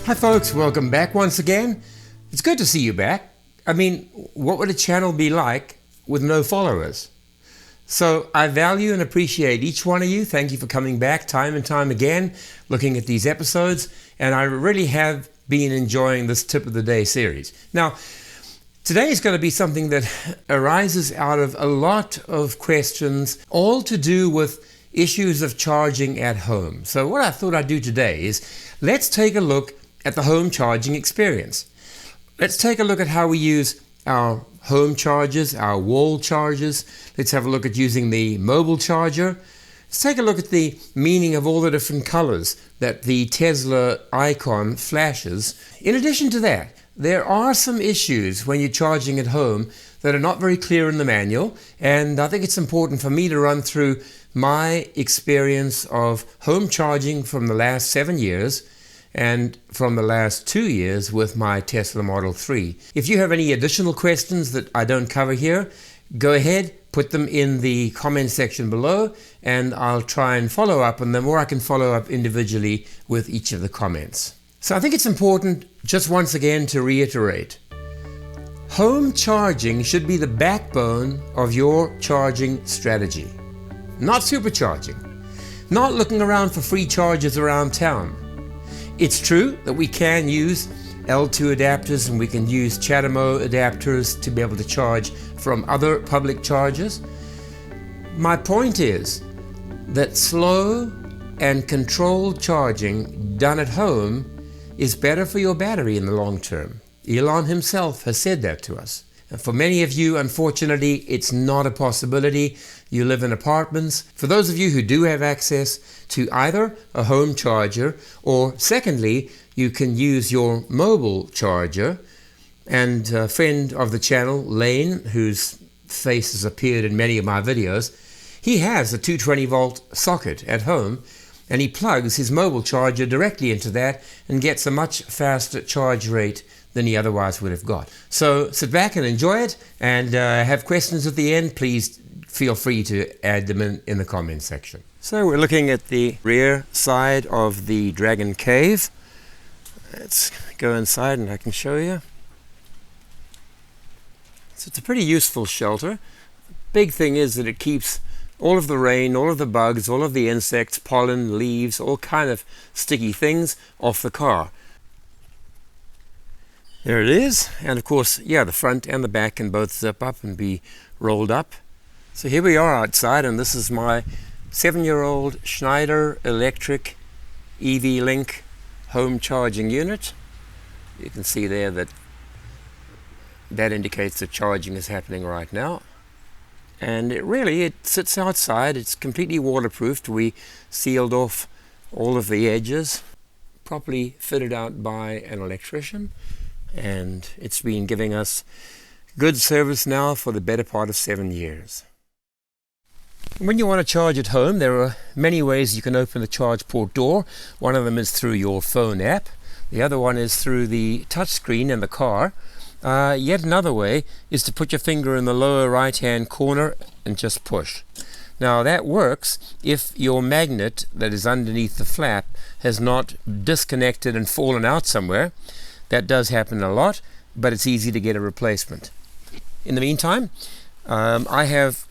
Hi folks, welcome back once again. It's good to see you back. I mean, what would a channel be like with no followers? So I value and appreciate each one of you. Thank you for coming back time and time again, looking at these episodes, and I really have been enjoying this tip of the day series. Now, today is going to be something that arises out of a lot of questions, all to do with issues of charging at home. So what I thought I'd do today is let's take a look at the home charging experience. Let's take a look at how we use our home chargers, our wall chargers. Let's have a look at using the mobile charger. Let's take a look at the meaning of all the different colors that the Tesla icon flashes. In addition to that, there are some issues when you're charging at home that are not very clear in the manual, and I think it's important for me to run through my experience of home charging from the last 7 years and from the last 2 years with my Tesla Model 3. If you have any additional questions that I don't cover here, go ahead, put them in the comment section below, and I'll try and follow up on them, or I can follow up individually with each of the comments. So I think it's important, just once again, to reiterate, home charging should be the backbone of your charging strategy, not supercharging, not looking around for free chargers around town. It's true that we can use L2 adapters and we can use CHAdeMO adapters to be able to charge from other public chargers. My point is that slow and controlled charging done at home is better for your battery in the long term. Elon himself has said that to us. And for many of you, unfortunately, it's not a possibility. You live in apartments. For those of you who do have access to either a home charger, or secondly, you can use your mobile charger. And a friend of the channel, Lane, whose face has appeared in many of my videos, he has a 220 volt socket at home, and he plugs his mobile charger directly into that and gets a much faster charge rate than he otherwise would have got. So sit back and enjoy it, and have questions at the end, please feel free to add them in the comment section. So we're looking at the rear side of the Dragon Cave. Let's go inside and I can show you. So it's a pretty useful shelter. Big thing is that it keeps all of the rain, all of the bugs, all of the insects, pollen, leaves, all kind of sticky things off the car. There it is, and of course, yeah, the front and the back can both zip up and be rolled up. So here we are outside, and this is my 7-year-old Schneider Electric EV Link home charging unit. You can see there that indicates that charging is happening right now. And it sits outside. It's completely waterproofed. We sealed off all of the edges, properly fitted out by an electrician. And it's been giving us good service now for the better part of 7 years. When you want to charge at home, there are many ways you can open the charge port door. One of them is through your phone app. The other one is through the touchscreen in the car. Yet another way is to put your finger in the lower right hand corner and just push. Now that works if your magnet that is underneath the flap has not disconnected and fallen out somewhere. That does happen a lot, but it's easy to get a replacement. In the meantime, I have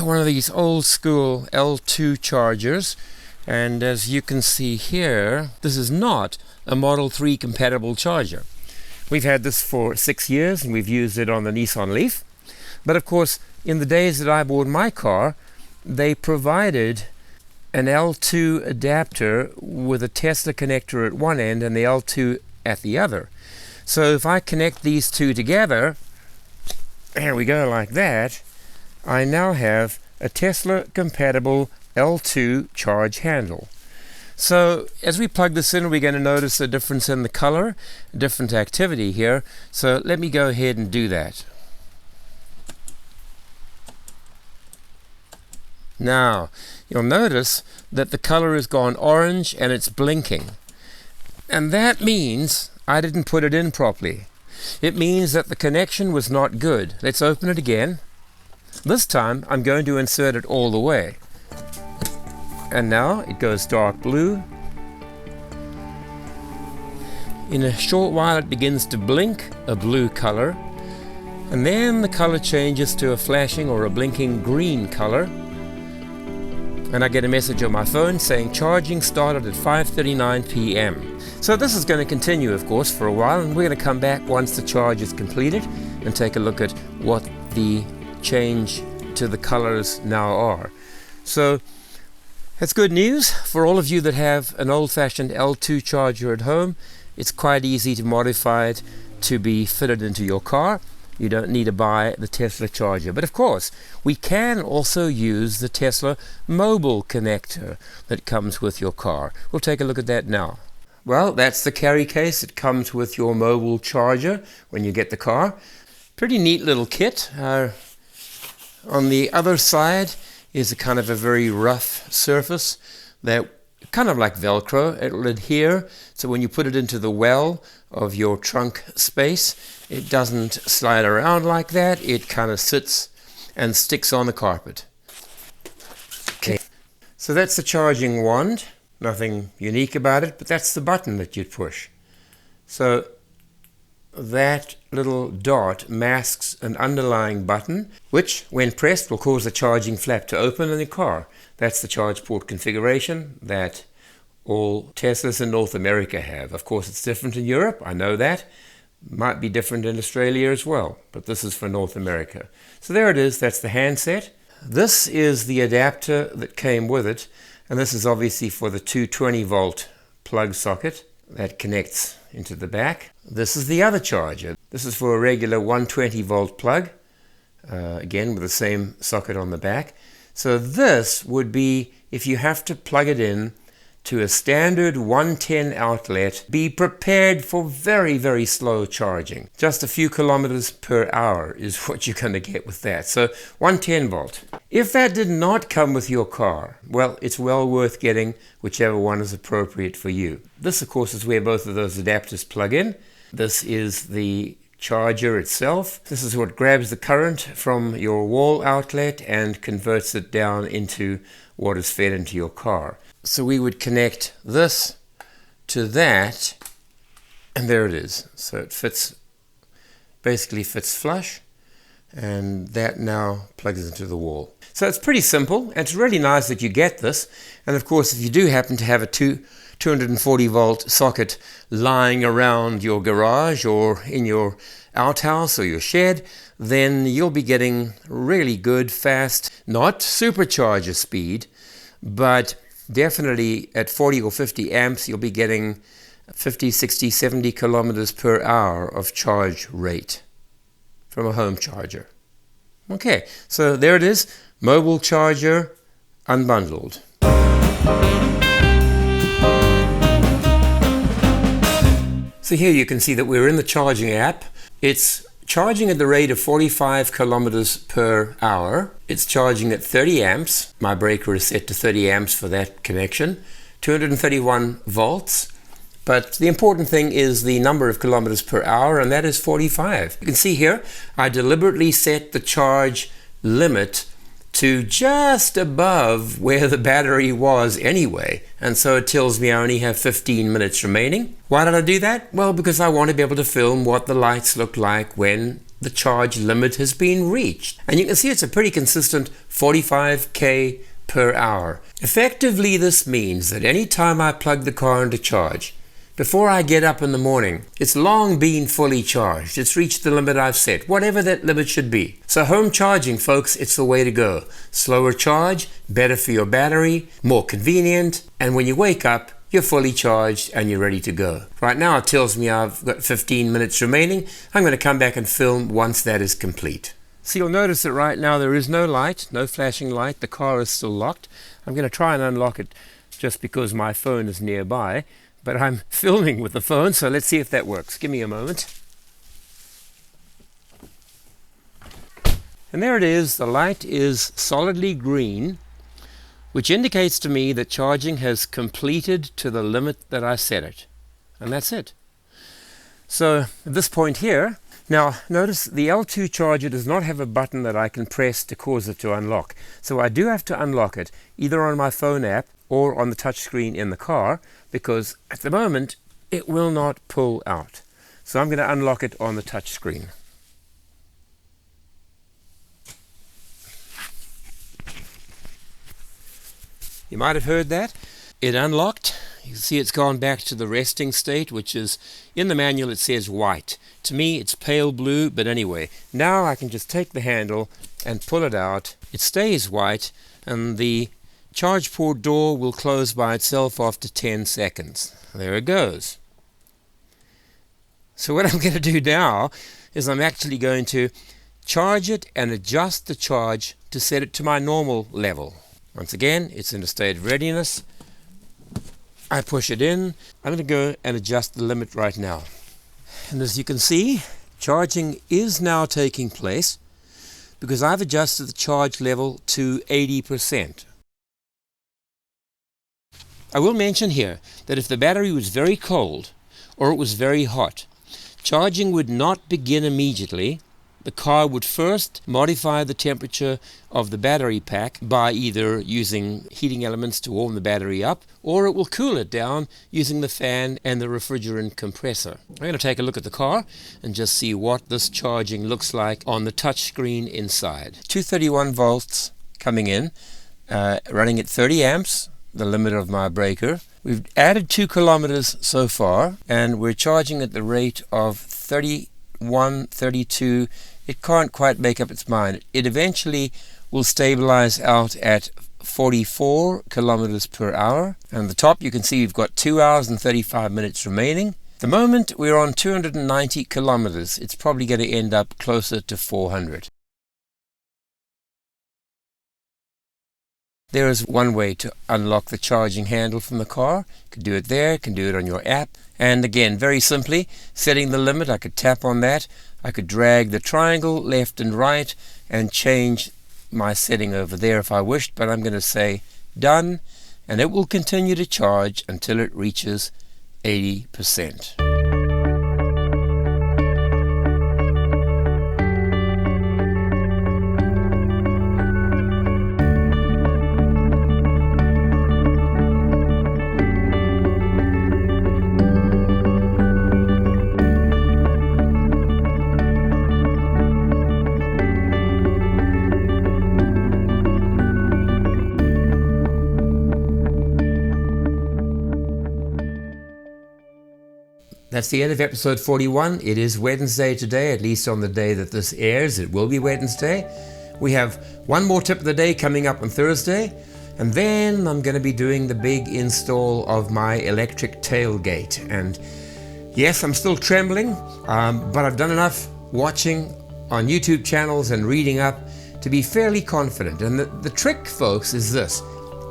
one of these old school L2 chargers, and as you can see here, this is not a Model 3 compatible charger. We've had this for 6 years and we've used it on the Nissan LEAF, but of course in the days that I bought my car, they provided an L2 adapter with a Tesla connector at one end and the L2 at the other. So if I connect these two together, there we go, like that, I now have a Tesla compatible L2 charge handle. So as we plug this in, we're going to notice a difference in the color, a different activity here. So let me go ahead and do that. Now you'll notice that the color has gone orange and it's blinking. And that means I didn't put it in properly. It means that the connection was not good. Let's open it again. This time I'm going to insert it all the way. And now it goes dark blue. In a short while it begins to blink a blue color, and then the color changes to a flashing or a blinking green color, and I get a message on my phone saying charging started at 5:39 p.m. So this is going to continue, of course, for a while, and we're going to come back once the charge is completed and take a look at what the change to the colors now are. So that's good news for all of you that have an old-fashioned L2 charger at home. It's quite easy to modify it to be fitted into your car. You don't need to buy the Tesla charger. But of course, we can also use the Tesla mobile connector that comes with your car. We'll take a look at that now. Well, that's the carry case. It comes with your mobile charger when you get the car. Pretty neat little kit. On the other side is a kind of a very rough surface that kind of like Velcro. It'll adhere, so when you put it into the well of your trunk space, it doesn't slide around like that. It kind of sits and sticks on the carpet. Okay, so that's the charging wand. Nothing unique about it, but that's the button that you'd push. So that little dot masks an underlying button, which when pressed will cause the charging flap to open in the car. That's the charge port configuration that all Teslas in North America have. Of course, it's different in Europe, I know that. Might be different in Australia as well, but this is for North America. So there it is, that's the handset. This is the adapter that came with it, and this is obviously for the 220 volt plug socket that connects into the back. This is the other charger. This is for a regular 120 volt plug, again with the same socket on the back. So this would be if you have to plug it in to a standard 110 outlet. Be prepared for very, very slow charging. Just a few kilometers per hour is what you're going to get with that. So 110 volt. If that did not come with your car, well, it's well worth getting whichever one is appropriate for you. This, of course, is where both of those adapters plug in. This is the charger itself. This is what grabs the current from your wall outlet and converts it down into what is fed into your car. So we would connect this to that, and there it is. So it fits, basically fits flush, and that now plugs into the wall. So it's pretty simple, and it's really nice that you get this. And of course, if you do happen to have a 240 volt socket lying around your garage or in your outhouse or your shed, then you'll be getting really good, fast, not supercharger speed, but definitely at 40 or 50 amps, you'll be getting 50, 60, 70 kilometers per hour of charge rate from a home charger. Okay, so there it is, mobile charger unbundled. So here you can see that we're in the charging app. It's charging at the rate of 45 kilometers per hour. It's charging at 30 amps. My breaker is set to 30 amps for that connection. 231 volts. But the important thing is the number of kilometers per hour, and that is 45. You can see here, I deliberately set the charge limit to just above where the battery was anyway, and so it tells me I only have 15 minutes remaining. Why did I do that? Well, because I want to be able to film what the lights look like when the charge limit has been reached. And you can see it's a pretty consistent 45k per hour. Effectively, this means that any time I plug the car into charge, before I get up in the morning, it's long been fully charged. It's reached the limit I've set, whatever that limit should be. So home charging, folks, it's the way to go. Slower charge, better for your battery, more convenient, and when you wake up, you're fully charged and you're ready to go. Right now it tells me I've got 15 minutes remaining. I'm going to come back and film once that is complete. So you'll notice that right now there is no light, no flashing light. The car is still locked. I'm going to try and unlock it just because my phone is nearby. But I'm filming with the phone, so let's see if that works. Give me a moment. And there it is. The light is solidly green, which indicates to me that charging has completed to the limit that I set it. And that's it. So at this point here, now notice the L2 charger does not have a button that I can press to cause it to unlock. So I do have to unlock it either on my phone app or on the touch screen in the car, because at the moment it will not pull out. So I'm going to unlock it on the touch screen. You might have heard that. It unlocked. You can see it's gone back to the resting state, which is, in the manual it says white. To me it's pale blue, but anyway. Now I can just take the handle and pull it out. It stays white, and the charge port door will close by itself after 10 seconds. There it goes. So what I'm going to do now is I'm actually going to charge it and adjust the charge to set it to my normal level. Once again, it's in a state of readiness. I push it in. I'm going to go and adjust the limit right now. And as you can see, charging is now taking place because I've adjusted the charge level to 80%. I will mention here that if the battery was very cold or it was very hot, charging would not begin immediately. The car would first modify the temperature of the battery pack by either using heating elements to warm the battery up, or it will cool it down using the fan and the refrigerant compressor. I'm going to take a look at the car and just see what this charging looks like on the touch screen inside. 231 volts coming in, running at 30 amps, the limit of my breaker. We've added 2 kilometers so far, and we're charging at the rate of 31, 32. It can't quite make up its mind. It eventually will stabilize out at 44 kilometers per hour. And at the top you can see we've got 2 hours and 35 minutes remaining. At the moment we're on 290 kilometers. It's probably going to end up closer to 400. There is one way to unlock the charging handle from the car. You can do it there, you can do it on your app. And again, very simply, setting the limit, I could tap on that. I could drag the triangle left and right and change my setting over there if I wished, but I'm going to say done, and it will continue to charge until it reaches 80%. That's the end of episode 41. It is Wednesday today, at least on the day that this airs. It will be Wednesday. We have one more tip of the day coming up on Thursday, and then I'm going to be doing the big install of my electric tailgate. And yes, I'm still trembling, but I've done enough watching on YouTube channels and reading up to be fairly confident. And the trick, folks, is this: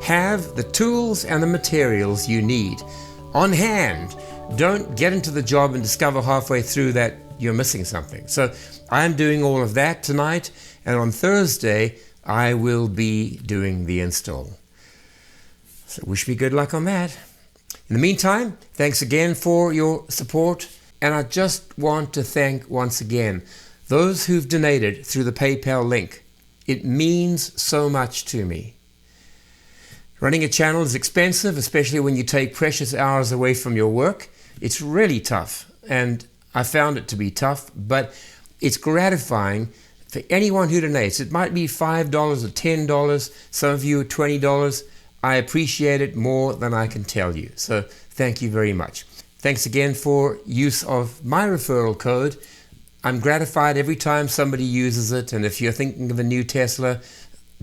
have the tools and the materials you need on hand. Don't get into the job and discover halfway through that you're missing something. So I'm doing all of that tonight, and on Thursday I will be doing the install. So wish me good luck on that. In the meantime, thanks again for your support, and I just want to thank once again those who've donated through the PayPal link. It means so much to me. Running a channel is expensive, especially when you take precious hours away from your work. It's really tough, and I found it to be tough, but it's gratifying for anyone who donates. It might be $5 or $10, some of you $20. I appreciate it more than I can tell you, so thank you very much. Thanks again for use of my referral code. I'm gratified every time somebody uses it, and if you're thinking of a new Tesla,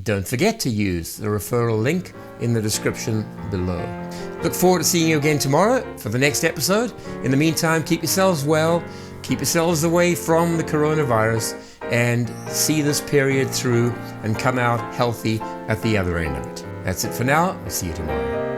don't forget to use the referral link in the description below. Look forward to seeing you again tomorrow for the next episode. In the meantime, keep yourselves well, keep yourselves away from the coronavirus, and see this period through and come out healthy at the other end of it. That's it for now. I'll see you tomorrow.